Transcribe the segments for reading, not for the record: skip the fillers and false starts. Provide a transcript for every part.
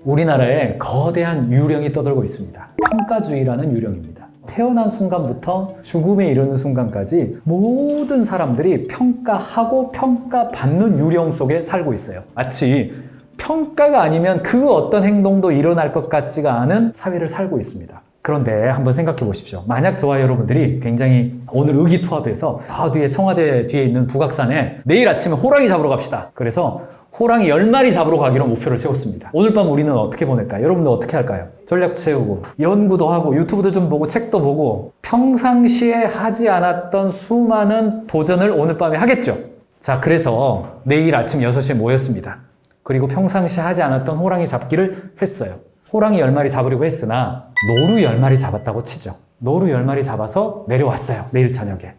우리나라에 거대한 유령이 떠돌고 있습니다. 평가주의라는 유령입니다. 태어난 순간부터 죽음에 이르는 순간까지 모든 사람들이 평가하고 평가받는 유령 속에 살고 있어요. 마치 평가가 아니면 그 어떤 행동도 일어날 것 같지가 않은 사회를 살고 있습니다. 그런데 한번 생각해 보십시오. 만약 저와 여러분들이 굉장히 오늘 의기투합해서 뒤에 청와대 뒤에 있는 북악산에 내일 아침에 호랑이 잡으러 갑시다. 그래서 호랑이 10마리 잡으러 가기로 목표를 세웠습니다. 오늘 밤 우리는 어떻게 보낼까요? 여러분들 어떻게 할까요? 전략도 세우고 연구도 하고 유튜브도 좀 보고 책도 보고 평상시에 하지 않았던 수많은 도전을 오늘 밤에 하겠죠. 자, 그래서 내일 아침 6시에 모였습니다. 그리고 평상시에 하지 않았던 호랑이 잡기를 했어요. 호랑이 10마리 잡으려고 했으나 노루 10마리 잡았다고 치죠. 노루 10마리 잡아서 내려왔어요. 내일 저녁에.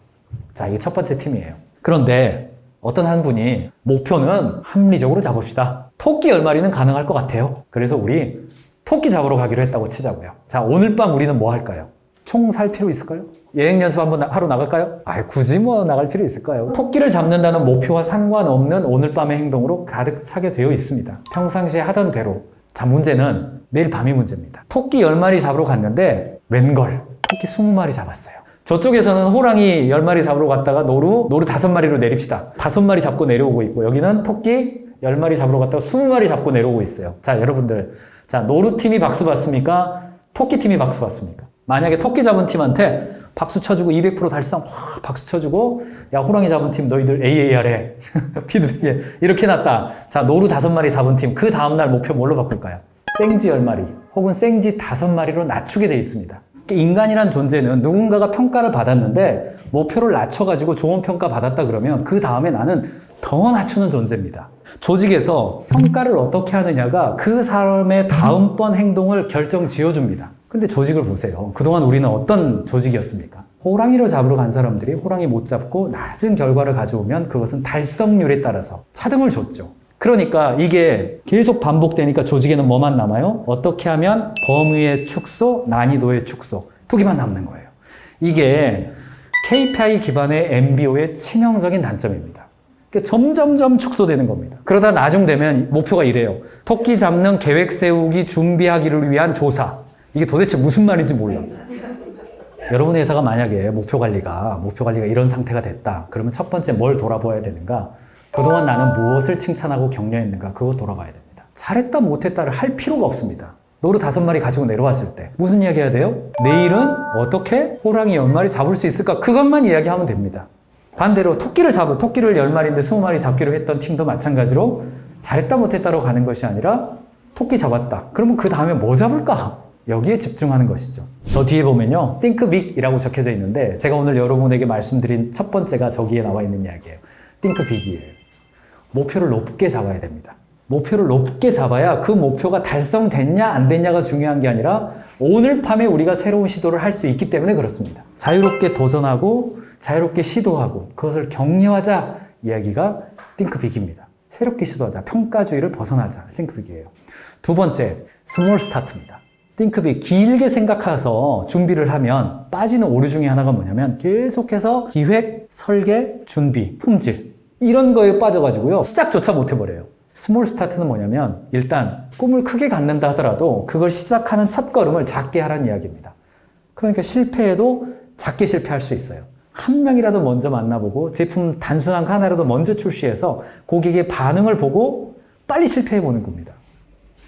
자, 이게 첫 번째 팀이에요. 그런데 어떤 한 분이 목표는 합리적으로 잡읍시다. 토끼 10마리는 가능할 것 같아요. 그래서 우리 토끼 잡으러 가기로 했다고 치자고요. 자, 오늘 밤 우리는 뭐 할까요? 총 살 필요 있을까요? 여행 연습 한번 하러 나갈까요? 굳이 나갈 필요 있을까요? 토끼를 잡는다는 목표와 상관없는 오늘 밤의 행동으로 가득 차게 되어 있습니다. 평상시에 하던 대로. 자, 문제는 내일 밤이 문제입니다. 토끼 10마리 잡으러 갔는데 웬걸 토끼 20마리 잡았어요. 저쪽에서는 호랑이 10마리 잡으러 갔다가 노루 5마리로 내립시다. 5마리 잡고 내려오고 있고 여기는 토끼 10마리 잡으러 갔다가 20마리 잡고 내려오고 있어요. 자, 여러분들. 자, 노루팀이 박수 받습니까? 토끼팀이 박수 받습니까? 만약에 토끼 잡은 팀한테 박수 쳐주고 200% 달성 박수 쳐주고 야, 호랑이 잡은 팀 너희들 AAR해 피드백에 이렇게 해놨다. 자, 노루 5마리 잡은 팀 그 다음날 목표 뭘로 바꿀까요? 생쥐 10마리 혹은 생쥐 5마리로 낮추게 되어 있습니다. 인간이란 존재는 누군가가 평가를 받았는데 목표를 낮춰가지고 좋은 평가 받았다 그러면 그 다음에 나는 더 낮추는 존재입니다. 조직에서 평가를 어떻게 하느냐가 그 사람의 다음번 행동을 결정 지어줍니다. 근데 조직을 보세요. 그동안 우리는 어떤 조직이었습니까? 호랑이를 잡으러 간 사람들이 호랑이 못 잡고 낮은 결과를 가져오면 그것은 달성률에 따라서 차등을 줬죠. 그러니까 이게 계속 반복되니까 조직에는 뭐만 남아요? 어떻게 하면 범위의 축소, 난이도의 축소 두 개만 남는 거예요. 이게 KPI 기반의 MBO의 치명적인 단점입니다. 그러니까 점점점 축소되는 겁니다. 그러다 나중 되면 목표가 이래요. 토끼 잡는 계획 세우기 준비하기를 위한 조사. 이게 도대체 무슨 말인지 몰라. 여러분의 회사가 만약에 목표 관리가 이런 상태가 됐다. 그러면 첫 번째 뭘 돌아봐야 되는가? 그동안 나는 무엇을 칭찬하고 격려했는가? 그거 돌아봐야 됩니다. 잘했다 못했다를 할 필요가 없습니다. 노루 5마리 가지고 내려왔을 때 무슨 이야기 해야 돼요? 내일은 어떻게 호랑이 10마리 잡을 수 있을까? 그것만 이야기하면 됩니다. 반대로 토끼를 10마리인데 20마리 잡기로 했던 팀도 마찬가지로 잘했다 못했다로 가는 것이 아니라 토끼 잡았다. 그러면 그 다음에 뭐 잡을까? 여기에 집중하는 것이죠. 저 뒤에 보면요. Think Big이라고 적혀져 있는데 제가 오늘 여러분에게 말씀드린 첫 번째가 저기에 나와 있는 이야기예요. Think Big이에요. 목표를 높게 잡아야 됩니다. 목표를 높게 잡아야 그 목표가 달성됐냐 안 됐냐가 중요한 게 아니라 오늘 밤에 우리가 새로운 시도를 할 수 있기 때문에 그렇습니다. 자유롭게 도전하고 자유롭게 시도하고 그것을 격려하자 이야기가 Think Big입니다. 새롭게 시도하자. 평가주의를 벗어나자. Think Big이에요. 두 번째, Small Start입니다. Think Big. 길게 생각해서 준비를 하면 빠지는 오류 중에 하나가 뭐냐면 계속해서 기획, 설계, 준비, 품질 이런 거에 빠져가지고요. 시작조차 못 해버려요. 스몰 스타트는 뭐냐면 일단 꿈을 크게 갖는다 하더라도 그걸 시작하는 첫걸음을 작게 하라는 이야기입니다. 그러니까 실패해도 작게 실패할 수 있어요. 한 명이라도 먼저 만나보고 제품 단순한 거 하나라도 먼저 출시해서 고객의 반응을 보고 빨리 실패해보는 겁니다.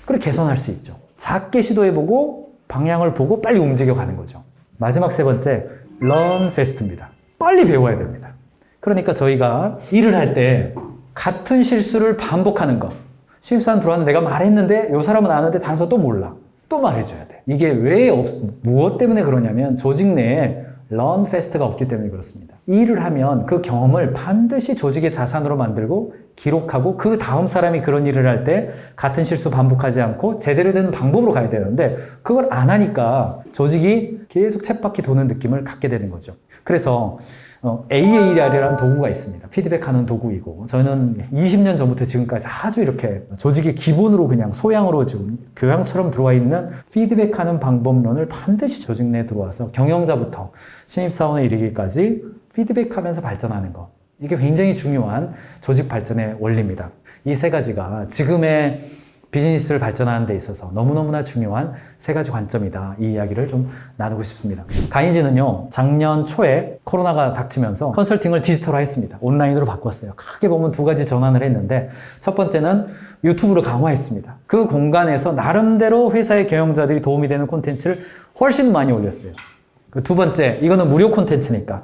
그리고 개선할 수 있죠. 작게 시도해보고 방향을 보고 빨리 움직여가는 거죠. 마지막 세 번째, learn fast입니다. 빨리 배워야 됩니다. 그러니까 저희가 일을 할 때 같은 실수를 반복하는 거. 신입사원 들어왔는데 내가 말했는데 이 사람은 아는데 다른 사람 또 몰라. 또 말해줘야 돼. 이게 무엇 때문에 그러냐면 조직 내에 learn fast가 없기 때문에 그렇습니다. 일을 하면 그 경험을 반드시 조직의 자산으로 만들고 기록하고 그 다음 사람이 그런 일을 할 때 같은 실수 반복하지 않고 제대로 된 방법으로 가야 되는데 그걸 안 하니까 조직이 계속 쳇바퀴 도는 느낌을 갖게 되는 거죠. 그래서 AAR이라는 도구가 있습니다. 피드백하는 도구이고 저는 20년 전부터 지금까지 아주 이렇게 조직의 기본으로 그냥 소양으로 지금 교양처럼 들어와 있는 피드백하는 방법론을 반드시 조직 내에 들어와서 경영자부터 신입사원에 이르기까지 피드백하면서 발전하는 것. 이게 굉장히 중요한 조직 발전의 원리입니다. 이 세 가지가 지금의 비즈니스를 발전하는 데 있어서 너무너무나 중요한 세 가지 관점이다. 이 이야기를 좀 나누고 싶습니다. 가인지는요, 작년 초에 코로나가 닥치면서 컨설팅을 디지털화 했습니다. 온라인으로 바꿨어요. 크게 보면 두 가지 전환을 했는데, 첫 번째는 유튜브로 강화했습니다. 그 공간에서 나름대로 회사의 경영자들이 도움이 되는 콘텐츠를 훨씬 많이 올렸어요. 그 두 번째, 이거는 무료 콘텐츠니까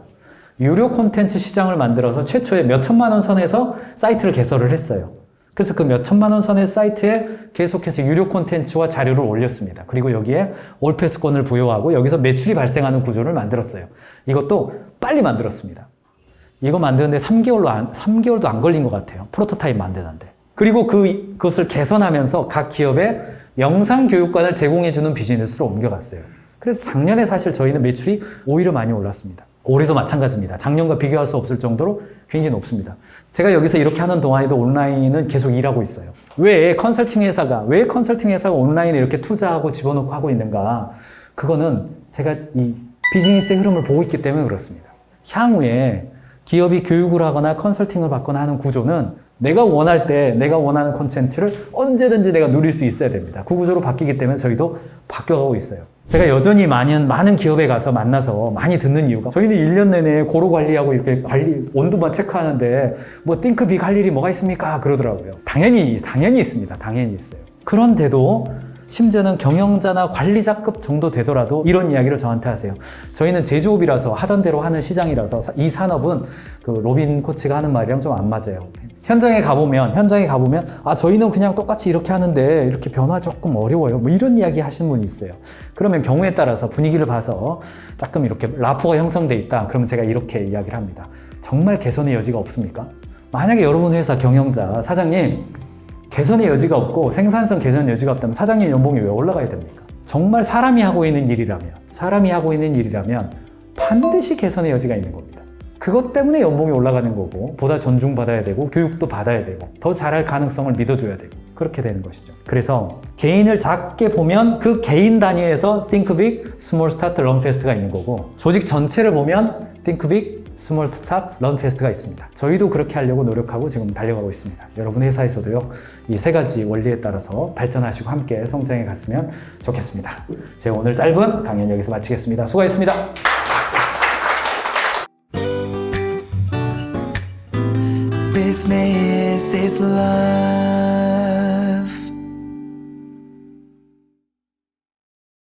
유료 콘텐츠 시장을 만들어서 최초에 몇 천만 원 선에서 사이트를 개설을 했어요. 그래서 그 몇 천만 원 선의 사이트에 계속해서 유료 콘텐츠와 자료를 올렸습니다. 그리고 여기에 올패스권을 부여하고 여기서 매출이 발생하는 구조를 만들었어요. 이것도 빨리 만들었습니다. 이거 만드는데 3개월도 안 걸린 것 같아요. 프로토타입 만드는데. 그리고 그것을 개선하면서 각 기업에 영상 교육관을 제공해주는 비즈니스로 옮겨갔어요. 그래서 작년에 사실 저희는 매출이 오히려 많이 올랐습니다. 올해도 마찬가지입니다. 작년과 비교할 수 없을 정도로 굉장히 높습니다. 제가 여기서 이렇게 하는 동안에도 온라인은 계속 일하고 있어요. 왜 컨설팅 회사가 온라인에 이렇게 투자하고 집어넣고 하고 있는가? 그거는 제가 이 비즈니스의 흐름을 보고 있기 때문에 그렇습니다. 향후에 기업이 교육을 하거나 컨설팅을 받거나 하는 구조는 내가 원할 때 내가 원하는 콘텐츠를 언제든지 내가 누릴 수 있어야 됩니다. 그 구조로 바뀌기 때문에 저희도 바뀌어가고 있어요. 제가 여전히 많은 기업에 가서 만나서 많이 듣는 이유가, 저희는 1년 내내 고루 관리하고 이렇게 온도만 체크하는데 뭐 띵크빅 할 일이 뭐가 있습니까? 그러더라고요. 당연히 있습니다. 당연히 있어요. 그런데도 심지어는 경영자나 관리자급 정도 되더라도 이런 이야기를 저한테 하세요. 저희는 제조업이라서 하던 대로 하는 시장이라서 이 산업은 그 로빈 코치가 하는 말이랑 좀 안 맞아요. 현장에 가보면 저희는 그냥 똑같이 이렇게 하는데 이렇게 변화 조금 어려워요. 뭐 이런 이야기 하시는 분이 있어요. 그러면 경우에 따라서 분위기를 봐서 조금 이렇게 라포가 형성돼 있다. 그러면 제가 이렇게 이야기를 합니다. 정말 개선의 여지가 없습니까? 만약에 여러분 회사 경영자, 사장님 개선의 여지가 없고 생산성 개선 여지가 없다면 사장님 연봉이 왜 올라가야 됩니까? 정말 사람이 하고 있는 일이라면 반드시 개선의 여지가 있는 겁니다. 그것 때문에 연봉이 올라가는 거고, 보다 존중받아야 되고 교육도 받아야 되고 더 잘할 가능성을 믿어줘야 되고 그렇게 되는 것이죠. 그래서 개인을 작게 보면 그 개인 단위에서 Think Big, Small Start, Run Fast가 있는 거고, 조직 전체를 보면 Think Big, Small Start, Run Fast가 있습니다. 저희도 그렇게 하려고 노력하고 지금 달려가고 있습니다. 여러분 회사에서도요, 이 세 가지 원리에 따라서 발전하시고 함께 성장해 갔으면 좋겠습니다. 제 오늘 짧은 강연 여기서 마치겠습니다. 수고하셨습니다. Business is love.